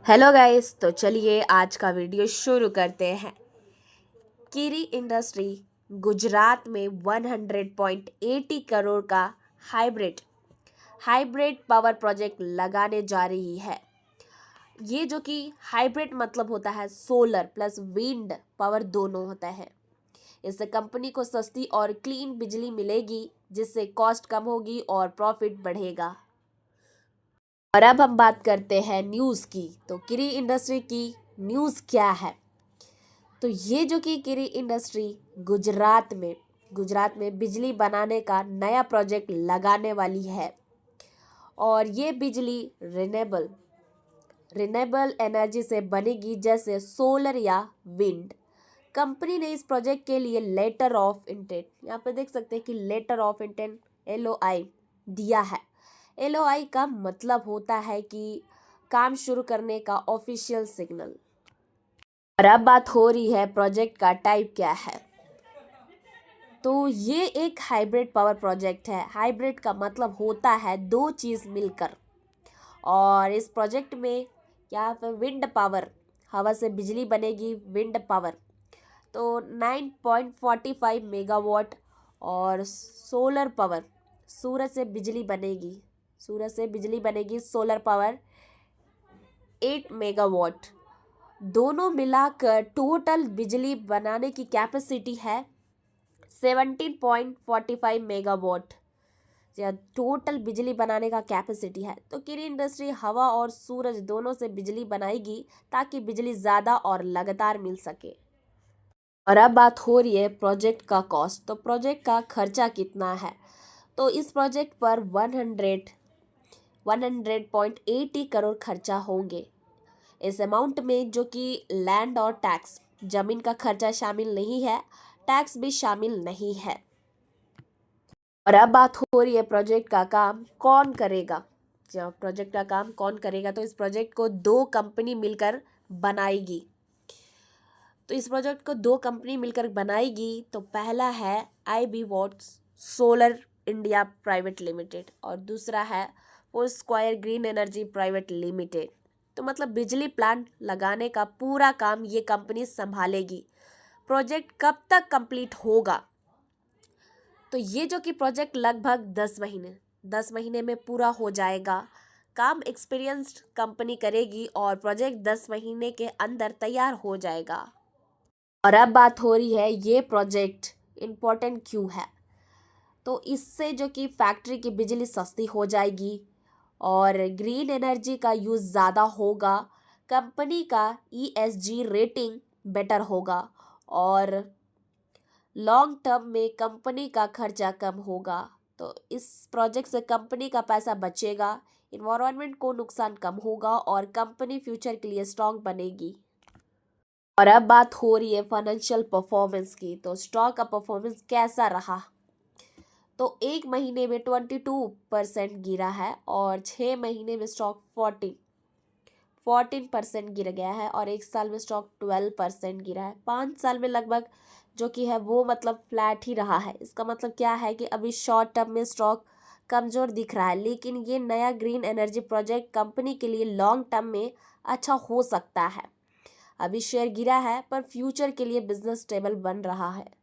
Hello guys, तो चलिए आज का वीडियो शुरू करते हैं। किरी इंडस्ट्री गुजरात में 100.80 करोड़ का हाइब्रिड हाइब्रिड पावर प्रोजेक्ट लगाने जा रही है। ये जो कि हाइब्रिड मतलब होता है सोलर प्लस विंड पावर दोनों होता है। इससे कंपनी को सस्ती और क्लीन बिजली मिलेगी, जिससे कॉस्ट कम होगी और प्रॉफिट बढ़ेगा। और अब हम बात करते हैं न्यूज़ की। तो किरी इंडस्ट्री की न्यूज़ क्या है? तो ये जो कि किरी इंडस्ट्री गुजरात में बिजली बनाने का नया प्रोजेक्ट लगाने वाली है। और ये बिजली रिन्यूएबल एनर्जी से बनेगी, जैसे सोलर या विंड। कंपनी ने इस प्रोजेक्ट के लिए लेटर ऑफ इंटेंट, यहाँ पे देख सकते हैं कि लेटर ऑफ इंटेंट LOI दिया है। LOI का मतलब होता है कि काम शुरू करने का ऑफिशियल सिग्नल। और अब बात हो रही है प्रोजेक्ट का टाइप क्या है। तो ये एक हाइब्रिड पावर प्रोजेक्ट है। हाइब्रिड का मतलब होता है दो चीज़ मिलकर। और इस प्रोजेक्ट में यहाँ पे विंड पावर, हवा से बिजली बनेगी, विंड पावर तो 9.45 मेगावाट। और सोलर पावर, सूरज से बिजली बनेगी सोलर पावर 8 मेगावाट। दोनों मिलाकर टोटल बिजली बनाने की कैपेसिटी है 17.45 मेगावाट। या टोटल बिजली बनाने का कैपेसिटी है। तो किरी इंडस्ट्री हवा और सूरज दोनों से बिजली बनाएगी, ताकि बिजली ज़्यादा और लगातार मिल सके। और अब बात हो रही है प्रोजेक्ट का कॉस्ट। तो प्रोजेक्ट का खर्चा कितना है? तो इस प्रोजेक्ट पर 100.80 करोड़ खर्चा होंगे। इस अमाउंट में जो कि लैंड और टैक्स, जमीन का खर्चा शामिल नहीं है, टैक्स भी शामिल नहीं है। और अब बात हो रही है प्रोजेक्ट का काम कौन करेगा। जब प्रोजेक्ट का काम कौन करेगा, तो इस प्रोजेक्ट को दो कंपनी मिलकर बनाएगी। तो पहला है IB Watts solar India private limited और दूसरा है Foursquare green energy private limited. तो मतलब बिजली प्लांट लगाने का पूरा काम ये कंपनी संभालेगी। प्रोजेक्ट कब तक कंप्लीट होगा? तो ये जो कि प्रोजेक्ट लगभग 10 महीने में पूरा हो जाएगा। काम एक्सपीरियंस्ड कंपनी करेगी और प्रोजेक्ट 10 महीने के अंदर तैयार हो जाएगा। और अब बात हो रही है ये प्रोजेक्ट इम्पोर्टेंट क्यों है। तो इससे जो कि फैक्ट्री की बिजली सस्ती हो जाएगी और ग्रीन एनर्जी का यूज़ ज़्यादा होगा। कंपनी का ESG रेटिंग बेटर होगा और लॉन्ग टर्म में कंपनी का खर्चा कम होगा। तो इस प्रोजेक्ट से कंपनी का पैसा बचेगा, इन्वायरमेंट को नुकसान कम होगा और कंपनी फ्यूचर के लिए स्ट्रांग बनेगी। और अब बात हो रही है फाइनेंशियल परफॉर्मेंस की। तो स्टॉक का परफॉर्मेंस कैसा रहा? तो एक महीने में 22% गिरा है और 6 महीने में स्टॉक 14% गिर गया है और एक साल में स्टॉक 12% गिरा है। 5 साल में लगभग जो कि है वो मतलब फ्लैट ही रहा है। इसका मतलब क्या है कि अभी शॉर्ट टर्म में स्टॉक कमज़ोर दिख रहा है, लेकिन ये नया ग्रीन एनर्जी प्रोजेक्ट कंपनी के लिए लॉन्ग टर्म में अच्छा हो सकता है। अभी शेयर गिरा है, पर फ्यूचर के लिए बिजनेस स्टेबल बन रहा है।